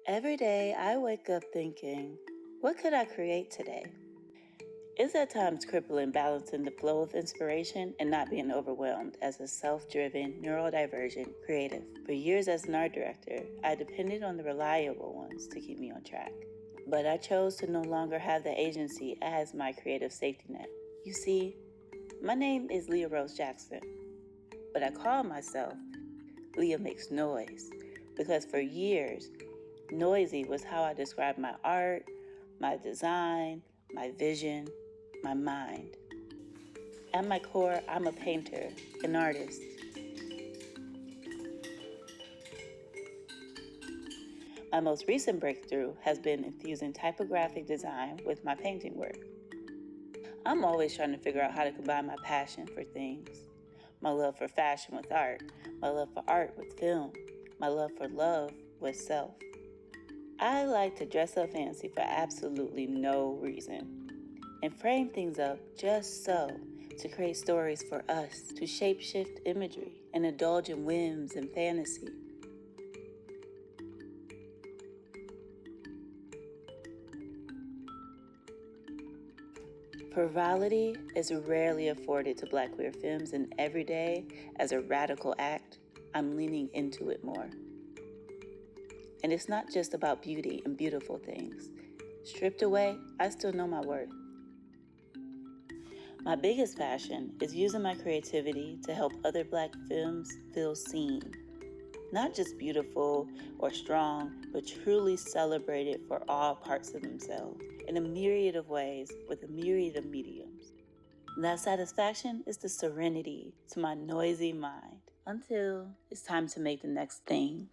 Every day I wake up thinking, what could I create today? It's at times crippling balancing the flow of inspiration and not being overwhelmed as a self-driven, neurodivergent creative. For years as an art director, I depended on the reliable ones to keep me on track. But I chose to no longer have the agency as my creative safety net. You see, my name is Leeya Rose Jackson, but I call myself Leeya Makes Noise because for years, noisy was how I described my art, my design, my vision, my mind. At my core, I'm a painter, an artist. My most recent breakthrough has been infusing typographic design with my painting work. I'm always trying to figure out how to combine my passion for things, my love for fashion with art, my love for art with film, my love for love with self. I like to dress up fancy for absolutely no reason and frame things up just so to create stories for us, to shape-shift imagery and indulge in whims and fantasy. Frivolity is rarely afforded to Black queer femmes, and every day, as a radical act, I'm leaning into it more. And it's not just about beauty and beautiful things. Stripped away, I still know my worth. My biggest passion is using my creativity to help other Black femmes feel seen. Not just beautiful or strong, but truly celebrated for all parts of themselves in a myriad of ways with a myriad of mediums. And that satisfaction is the serenity to my noisy mind until it's time to make the next thing.